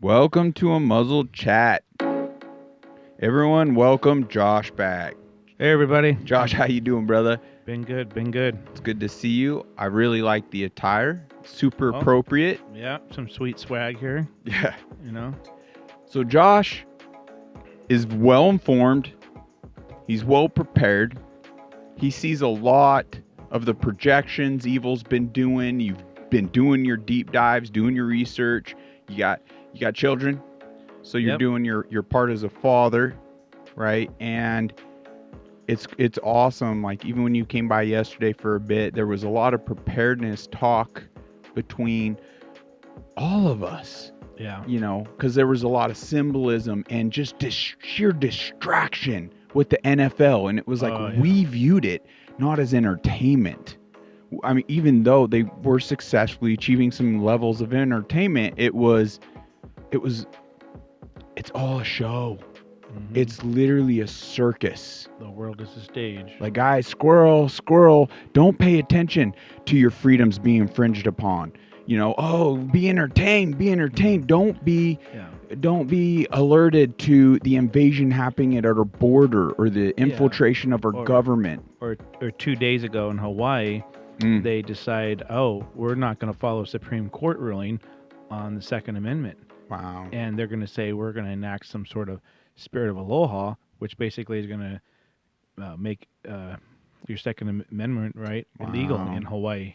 Welcome to a muzzled chat. Everyone, welcome Josh back. Hey everybody. Josh, how you doing, brother? Been good. It's good to see you. I really like the attire. Super Oh. appropriate. Yeah, some sweet swag here, Yeah. you know. So Josh is well informed. He's well prepared. He sees a lot of the projections Evil's been doing. You've been doing your deep dives, doing your research. You got children. So you're doing your part as a father, right? And it's awesome. Like, even when you came by yesterday for a bit, there was a lot of preparedness talk between all of us. Yeah. You know, because there was a lot of symbolism and just sheer distraction with the NFL. And it was like, we viewed it not as entertainment. I mean, even though they were successfully achieving some levels of entertainment, it's all a show. Mm-hmm. It's literally a circus. The world is a stage. Like, guys, squirrel, don't pay attention to your freedoms being infringed upon. You know, be entertained. Don't be alerted to the invasion happening at our border or the infiltration of our government. Or 2 days ago in Hawaii, they decide, we're not going to follow Supreme Court ruling on the Second Amendment. Wow. And they're going to say we're going to enact some sort of spirit of aloha, which basically is going to make your Second Amendment right illegal in Hawaii.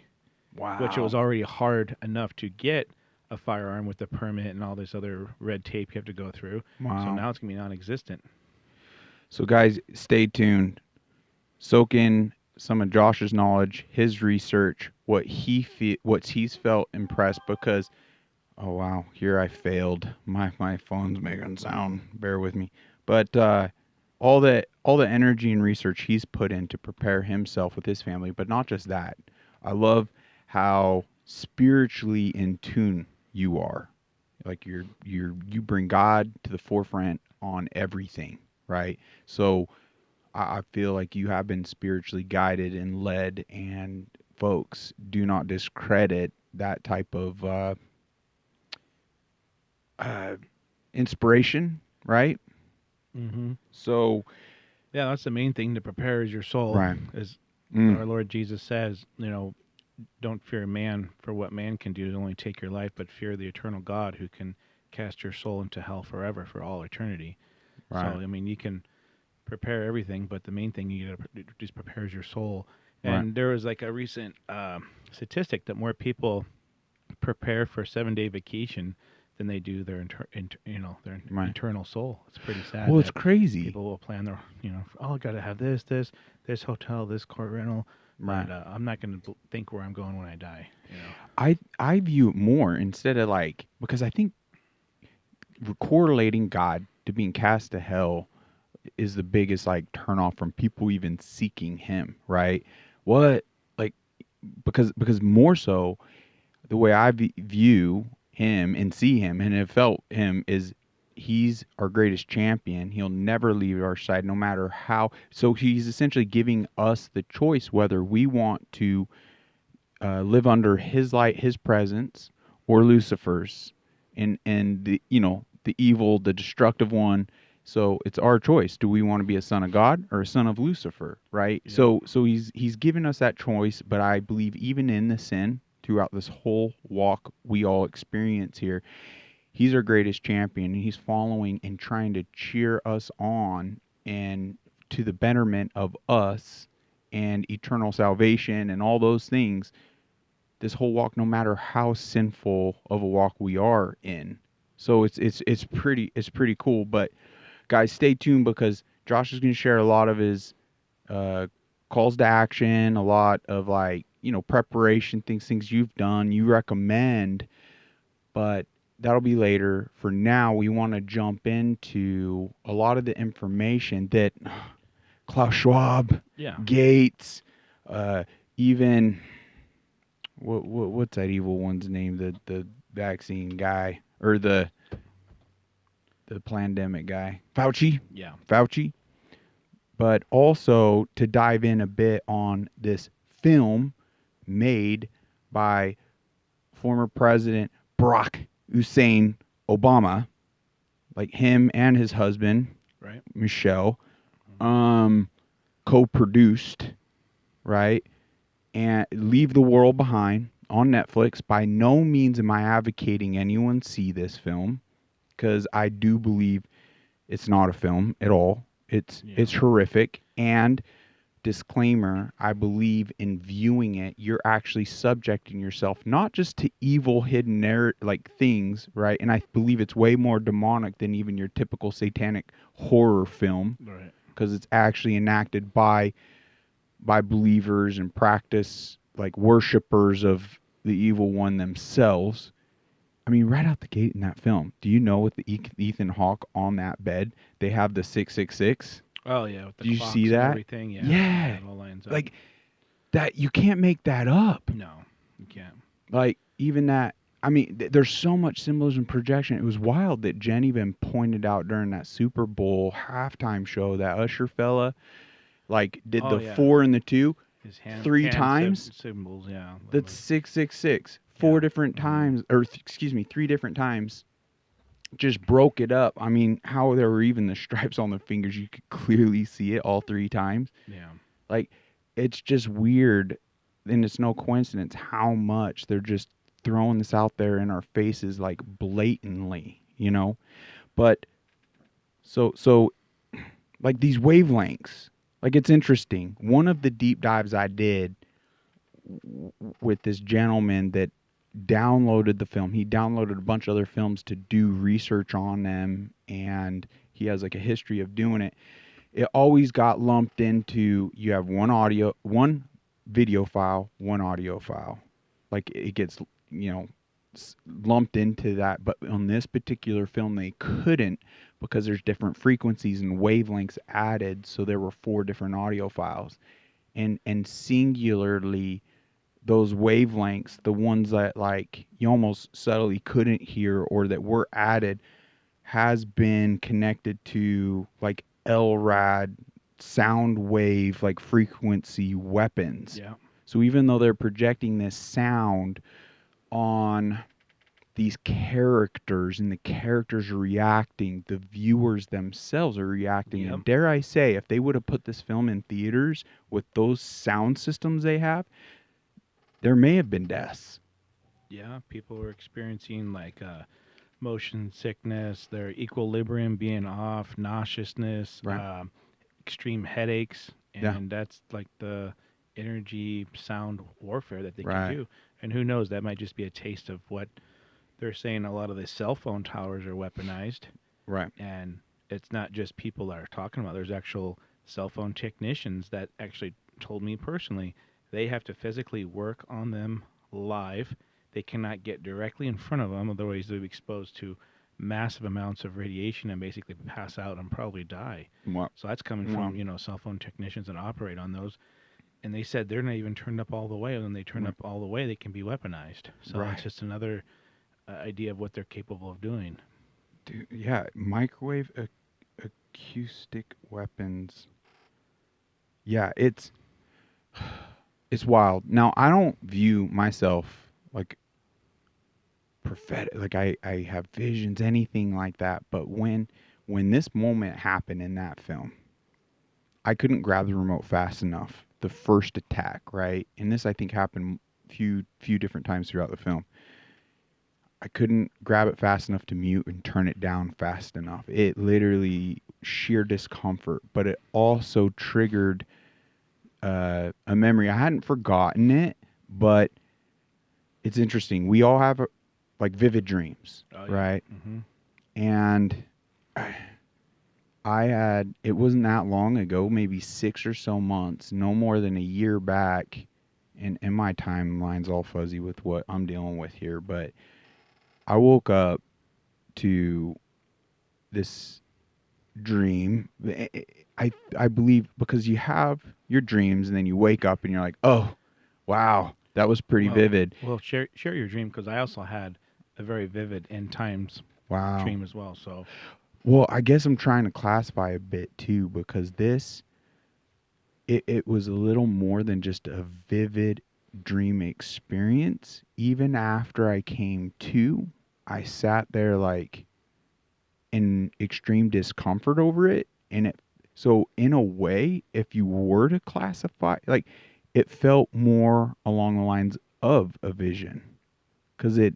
Wow. Which it was already hard enough to get a firearm with the permit and all this other red tape you have to go through. Wow. So now it's going to be non-existent. So guys, stay tuned. Soak in some of Josh's knowledge, his research, what he's felt impressed, because here I failed. My phone's making sound. Bear with me. But all the energy and research he's put in to prepare himself with his family, but not just that. I love how spiritually in tune you are. Like, you bring God to the forefront on everything, right? So I feel like you have been spiritually guided and led, and folks, do not discredit that type of inspiration, right? Mm-hmm. So yeah, that's the main thing to prepare is your soul. Right. As our Lord Jesus says, don't fear man for what man can do to only take your life, but fear the eternal God who can cast your soul into hell forever for all eternity. Right. So, you can prepare everything, but the main thing you got to just prepares your soul. And there was like a recent statistic that more people prepare for a 7-day vacation than they do their internal soul. It's pretty sad. Well, it's crazy. People will plan their, I got to have this hotel, this car rental. Right. But I'm not going to think where I'm going when I die. I view it more instead of because I think correlating God to being cast to hell is the biggest turn off from people even seeking Him. Right? Because more so, the way I view Him and see Him and have felt Him is He's our greatest champion. He'll never leave our side, no matter how. So He's essentially giving us the choice whether we want to live under His light, His presence, or Lucifer's, and the evil, the destructive one. So it's our choice. Do we want to be a son of God or a son of Lucifer? Right. Yeah. So He's given us that choice. But I believe even in the sin throughout this whole walk we all experience here, He's our greatest champion, and He's following and trying to cheer us on and to the betterment of us and eternal salvation and all those things. This whole walk, no matter how sinful of a walk we are in. So it's pretty cool. But guys, stay tuned, because Josh is going to share a lot of his calls to action, a lot of preparation, things you've done, you recommend, but that'll be later. For now, we want to jump into a lot of the information that Klaus Schwab, Gates, even what's that evil one's name? The vaccine guy, or the pandemic guy, Fauci. Yeah, Fauci. But also to dive in a bit on this film made by former President Barack Hussein Obama, like him and his husband, Right. Michelle, um, co-produced, right? And Leave the World Behind on Netflix. By no means am I advocating anyone see this film because I do believe it's not a film at all. It's horrific, and disclaimer, I believe in viewing it, you're actually subjecting yourself not just to evil hidden like things, right? And I believe it's way more demonic than even your typical satanic horror film, Right. because it's actually enacted by believers and practice like worshipers of the evil one themselves. I mean, right out the gate in that film, do you know with the Ethan Hawke on that bed, they have the 666? Oh yeah, with the Do you clocks see and that? everything. Yeah. Yeah. It all lines up. Like that, you can't make that up. No, you can't. Like even that. I mean, there's so much symbolism projection. It was wild that Jen even pointed out during that Super Bowl halftime show that Usher fella like did the 4 and the 2 His hand, 3 times. symbols. Yeah. That's 666. 4 different times, or excuse me, 3 different times. Just broke it up. I mean, how there were even the stripes on the fingers, you could clearly see it all 3 times. Yeah. Like, it's just weird, and it's no coincidence how much they're just throwing this out there in our faces, like blatantly, you know. But so like these wavelengths, like it's interesting. One of the deep dives I did with this gentleman that downloaded the film. He downloaded a bunch of other films to do research on them, and he has like a history of doing it. It always got lumped into you have one video file, one audio file. Like it gets, you know, lumped into that. But on this particular film, they couldn't because there's different frequencies and wavelengths added. So there were 4 different audio files, and singularly those wavelengths, the ones that like you almost subtly couldn't hear or that were added, has been connected to like LRAD sound wave like frequency weapons. Yeah. So even though they're projecting this sound on these characters and the characters are reacting, the viewers themselves are reacting. Yep. And dare I say, if they would have put this film in theaters with those sound systems they have, there may have been deaths. Yeah. People were experiencing like motion sickness, their equilibrium being off, nauseousness, Right. extreme headaches, and Yeah. that's like the energy sound warfare that they Right. can do. And who knows, that might just be a taste of what they're saying. A lot of the cell phone towers are weaponized, Right. and it's not just people that are talking about. There's actual cell phone technicians that actually told me personally they have to physically work on them live. They cannot get directly in front of them, otherwise they'll be exposed to massive amounts of radiation and basically pass out and probably die. Wow. So that's coming from cell phone technicians that operate on those. And they said they're not even turned up all the way. And when they turn up all the way, they can be weaponized. So it's just another idea of what they're capable of doing. Dude, yeah, microwave acoustic weapons. Yeah, it's wild. Now, I don't view myself like prophetic, like I have visions, anything like that. But when this moment happened in that film, I couldn't grab the remote fast enough. The first attack, right? And this I think happened few different times throughout the film. I couldn't grab it fast enough to mute and turn it down fast enough. It literally sheer discomfort, but it also triggered a memory. I hadn't forgotten it, but it's interesting. We all have like vivid dreams, right? Mm-hmm. And I had, it wasn't that long ago, maybe 6 or so months, no more than a year back. And my timeline's all fuzzy with what I'm dealing with here, but I woke up to this dream. I believe because you have your dreams and then you wake up and you're like, oh, wow, that was pretty vivid. Well, share your dream, because I also had a very vivid end times dream as well. So, well, I guess I'm trying to classify a bit too, because this, it was a little more than just a vivid dream experience, even after I came to, I sat there like in extreme discomfort over it. And it, so in a way, if you were to classify, like, it felt more along the lines of a vision, because it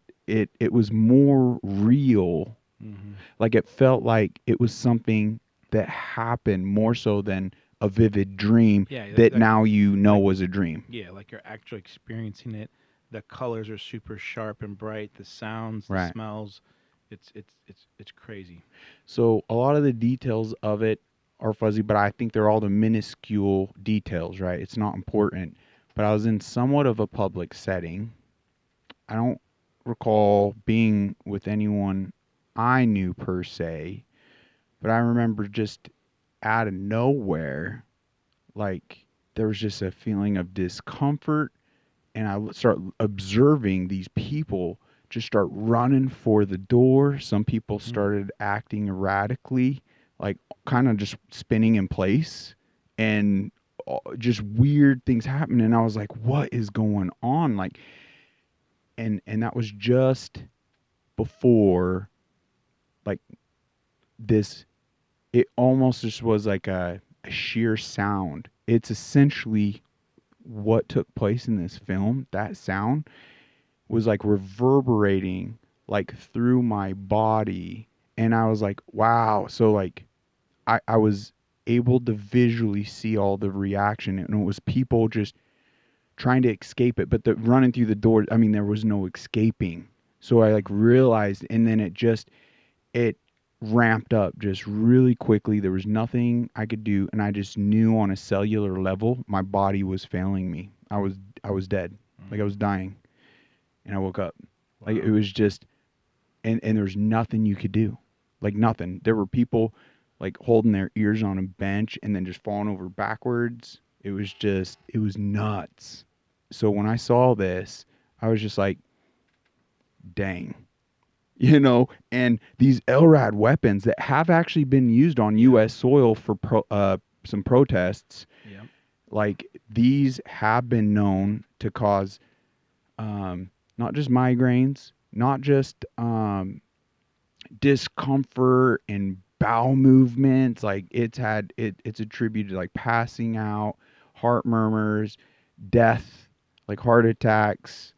was more real. Mm-hmm. Like, it felt like it was something that happened more so than a vivid dream Yeah, that now you know like was a dream. yeah, like you're actually experiencing it. The colors are super sharp and bright. The sounds, the Right. smells, it's crazy. So a lot of the details of it are fuzzy, but I think they're all the minuscule details, right? It's not important. But I was in somewhat of a public setting. I don't recall being with anyone I knew per se, but I remember just out of nowhere, like, there was just a feeling of discomfort, and I start observing these people just start running for the door. Some people Mm. started acting erratically, like kind of just spinning in place, and just weird things happening. And I was like, "What is going on?" Like, and that was just before, like, this. It almost just was like a sheer sound. It's essentially what took place in this film. That sound was like reverberating like through my body, and I was like, wow. So like, I was able to visually see all the reaction, and it was people just trying to escape it, but the running through the door, I mean, there was no escaping. So I like realized, and then it ramped up just really quickly. There was nothing I could do, and I just knew on a cellular level my body was failing me. I was dead. Like, I was dying, and I woke up. Like, it Wow. was just, and there was nothing you could do. Like, nothing. There were people like holding their ears on a bench and then just falling over backwards. It was nuts. So when I saw this, I was just like, dang. And these LRAD weapons that have actually been used on Yeah. U.S. soil for some protests, Yep. like, these have been known to cause not just migraines, not just discomfort and bowel movements. Like, it's attributed to like passing out, heart murmurs, death, like heart attacks.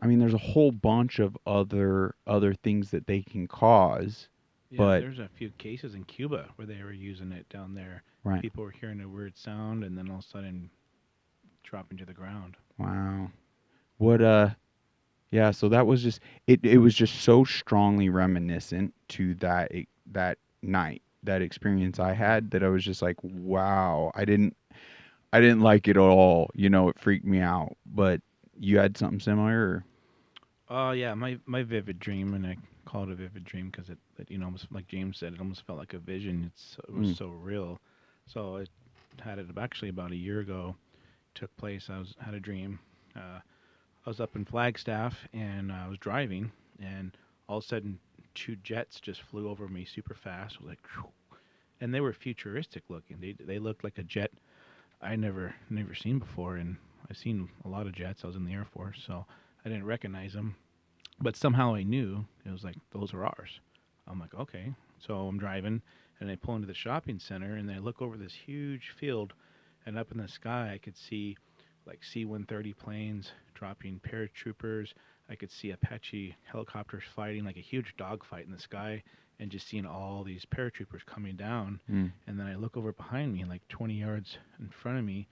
I mean, there's a whole bunch of other things that they can cause. Yeah, But there's a few cases in Cuba where they were using it down there. right. People were hearing a weird sound and then all of a sudden dropping to the ground. Wow. What yeah, so that was just it was just so strongly reminiscent to that night, that experience I Mm-hmm. had, that I was just like, wow. I didn't like it at all. It freaked me out. But you had something similar? Or? Oh yeah, my vivid dream, and I call it a vivid dream because it almost like James said, it almost felt like a vision. It was Mm. so real. So it had it actually about a year ago. Took place. I was had a dream. I was up in Flagstaff and I was driving, and all of a sudden, two jets just flew over me super fast. It was like, phew. And they were futuristic looking. They looked like a jet I never seen before, and I've seen a lot of jets. I was in the Air Force, so I didn't recognize them. But somehow I knew it was like those are ours. I'm like, okay. So I'm driving, and I pull into the shopping center, and I look over this huge field, and up in the sky I could see like C-130 planes dropping paratroopers. I could see Apache helicopters fighting like a huge dogfight in the sky, and just seeing all these paratroopers coming down. Mm. And then I look over behind me, like 20 yards in front of me,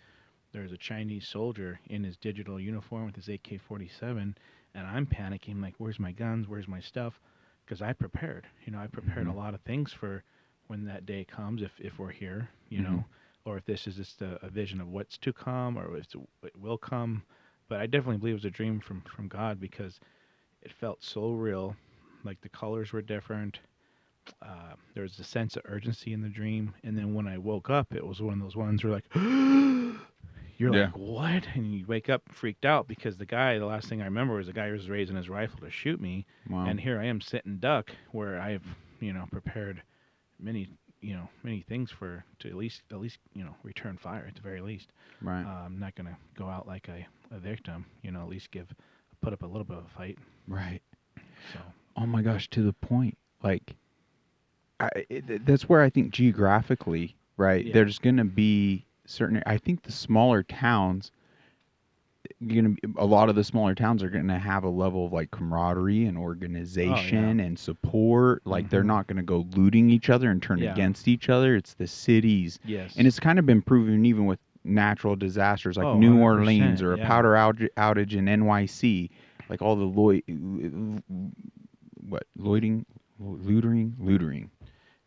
there's a Chinese soldier in his digital uniform with his AK-47, and I'm panicking, like, where's my guns? Where's my stuff? Because I prepared. I prepared a Mhm. lot of things for when that day comes, if we're here, Mhm. or if this is just a vision of what's to come, or if it will come. But I definitely believe it was a dream from God because it felt so real. Like the colors were different. There was a sense of urgency in the dream, and then when I woke up, it was one of those ones where like, you're Yeah. like, what? And you wake up freaked out because the last thing I remember was the guy was raising his rifle to shoot me, Wow. and here I am sitting duck where I've prepared many many things to at least return fire at the very least. Right. I'm not gonna go out like a victim. At least put up a little bit of a fight. Right. So. Oh my gosh, to the point. Like, that's where I think geographically, right? Yeah. There's going to be certain. I think the smaller towns, a lot of the smaller towns are going to have a level of like camaraderie and organization and support. Like they're not going to go looting each other and turn against each other. It's the cities. Yes. And it's kind of been proven even with natural disasters like New 100%, Orleans or a powder outage in NYC, like all the lootering.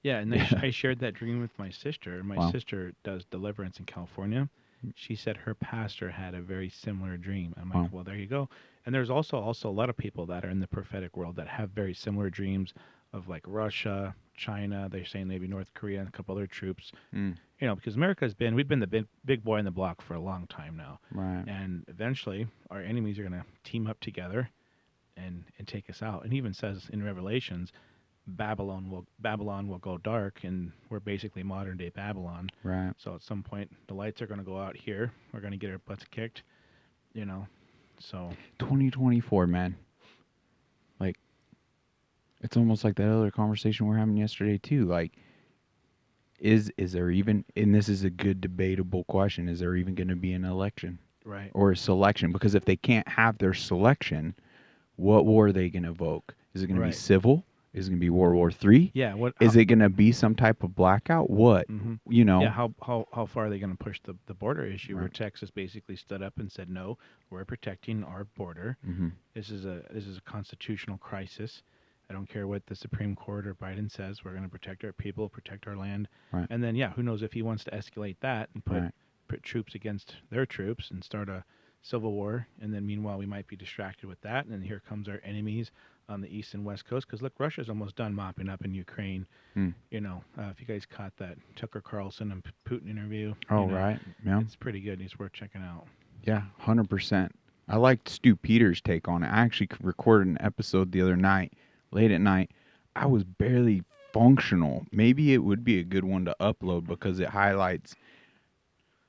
Yeah, and I shared that dream with my sister. My sister does deliverance in California. She said her pastor had a very similar dream. I'm like, well, there you go. And there's also a lot of people that are in the prophetic world that have very similar dreams of like Russia, China. They're saying maybe North Korea and a couple other troops. Because we've been the big boy in the block for a long time now. Right. And eventually our enemies are going to team up together and take us out. And he even says in Revelations, Babylon will go dark, and we're basically modern day Babylon. Right. So at some point, the lights are going to go out here. We're going to get our butts kicked, So 2024, man. Like, it's almost like that other conversation we were having yesterday too. Like, is there even? And this is a good debatable question. Is there even going to be an election? Right. Or a selection? Because if they can't have their selection, what war are they going to evoke? Is it going to be civil? Is it going to be World War III? Yeah. Is it going to be some type of blackout? What? Yeah. How far are they going to push the border issue? Right. Where Texas basically stood up and said, "No, we're protecting our border. This is a constitutional crisis. I don't care what the Supreme Court or Biden says. We're going to protect our people, protect our land." Right. And then who knows if he wants to escalate that and put troops against their troops and start a civil war. And then meanwhile, we might be distracted with that. And then here comes our enemies on the east and west coast. Because look, Russia's almost done mopping up in Ukraine. If you guys caught that Tucker Carlson and Putin interview. Right. Yeah. It's pretty good. It's worth checking out. Yeah, 100%. I liked Stu Peters' take on it. I actually recorded an episode the other night, late at night. I was barely functional. Maybe it would be a good one to upload because it highlights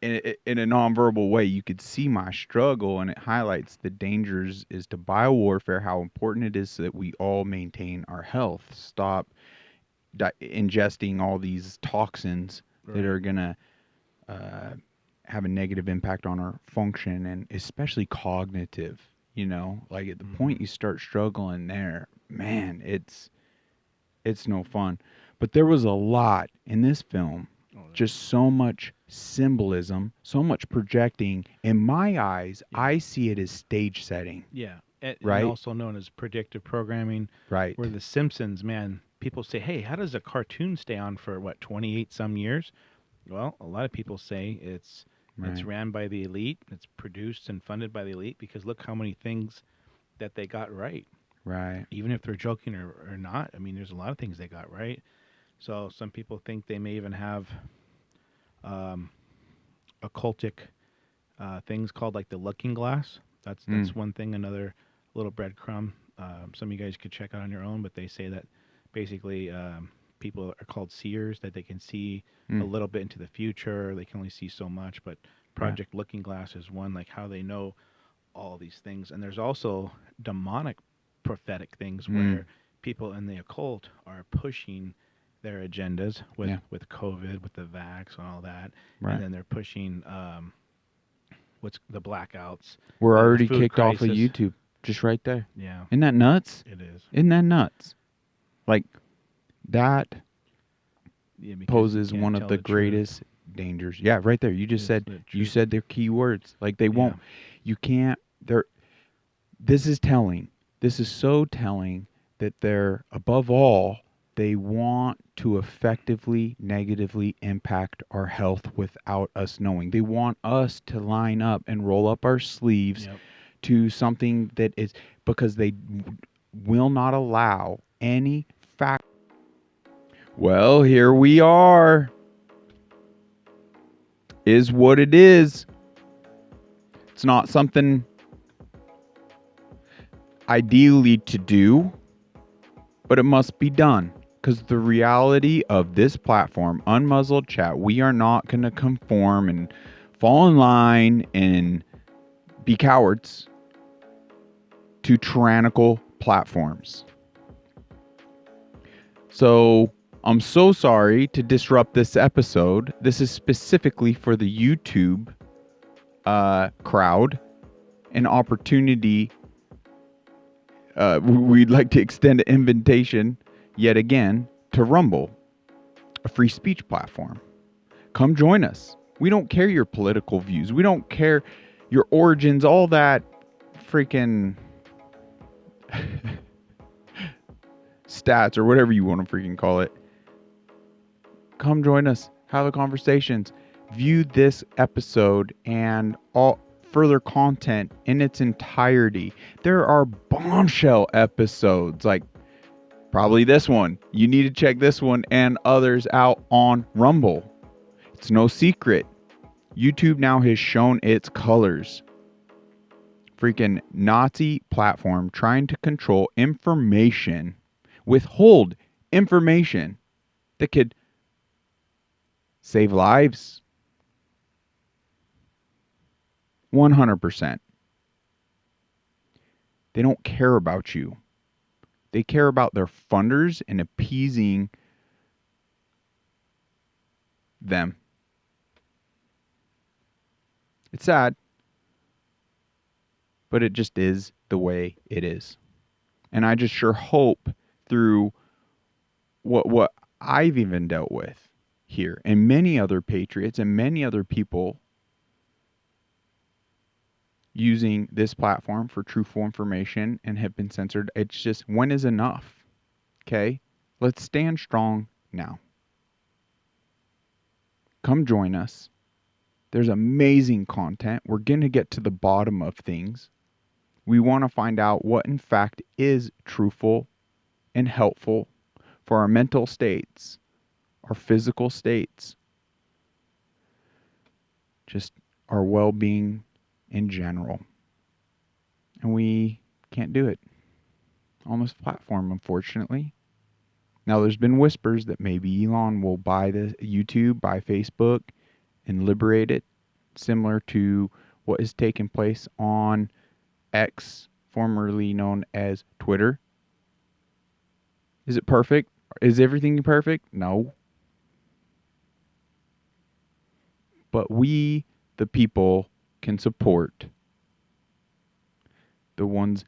in a nonverbal way. You could see my struggle, and it highlights the dangers is to biowarfare, how important it is so that we all maintain our health. Stop ingesting all these toxins that are going to have a negative impact on our function, and especially cognitive. Like at the point you start struggling there, man, it's no fun. But there was a lot in this film, just so much symbolism, so much projecting. In my eyes, I see it as stage setting. Yeah, right. And also known as predictive programming. Right. Where The Simpsons, man, people say, "Hey, how does a cartoon stay on for 28 some years?" Well, a lot of people say it's ran by the elite. It's produced and funded by the elite because look how many things that they got right. Right. Even if they're joking or not. I mean, there's a lot of things they got right. So some people think they may even have occultic things called like the looking glass. That's one thing. Another little breadcrumb. Some of you guys could check out on your own, but they say that basically people are called seers, that they can see a little bit into the future. They can only see so much, but Project Looking Glass is one, like how they know all these things. And there's also demonic prophetic things where people in the occult are pushing their agendas with COVID, with the vax and all that. Right. And then they're pushing what's the blackouts. We're already kicked crisis. off of YouTube. Just right there. Yeah. Isn't that nuts? It is. Isn't that nuts? Like, that poses one of the greatest dangers. Yeah, right there. You just said their key words. Like, they won't. You can't. This is telling. This is so telling that they're, above all, they want to effectively negatively impact our health without us knowing. They want us to line up and roll up our sleeves to something that is, because they will not allow any fact. Well, here we are. Is what it is. It's not something ideally to do, but it must be done Because the reality of this platform, Unmuzzled Chat, we are not going to conform and fall in line and be cowards to tyrannical platforms. So I'm so sorry to disrupt this episode. This is specifically for the YouTube crowd. An opportunity. We'd like to extend an invitation yet again to Rumble, a free speech platform. Come join us. We don't care your political views. We don't care your origins, all that freaking stats or whatever you want to freaking call it. Come join us. Have the conversations. View this episode and all further content in its entirety. There are bombshell episodes, like probably this one. You need to check this one and others out on Rumble. It's no secret. YouTube now has shown its colors. Freaking Nazi platform trying to control information, withhold information that could save lives. 100%. They don't care about you. They care about their funders and appeasing them. It's sad, but it just is the way it is. And I just sure hope through what I've even dealt with here and many other patriots and many other people using this platform for truthful information and have been censored. It's just, when is enough? Okay? Let's stand strong now. Come join us. There's amazing content. We're going to get to the bottom of things. We want to find out what in fact is truthful and helpful for our mental states, our physical states, just our well-being in general. And we can't do it on this platform, unfortunately. Now, there's been whispers that maybe Elon will buy the YouTube, buy Facebook, and liberate it, similar to what has taken place on X, formerly known as Twitter. Is it perfect? Is everything perfect? No. But we, the people, can support the ones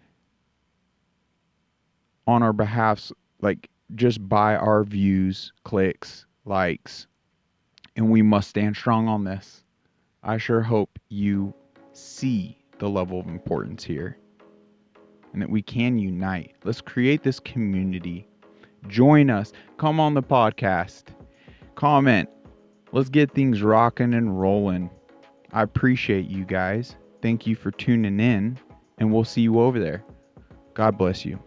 on our behalf, like just by our views, clicks, likes, and we must stand strong on this. I sure hope you see the level of importance here and that we can unite. Let's create this community. Join us. Come on the podcast. Comment. Let's get things rocking and rolling. I appreciate you guys. Thank you for tuning in, and we'll see you over there. God bless you.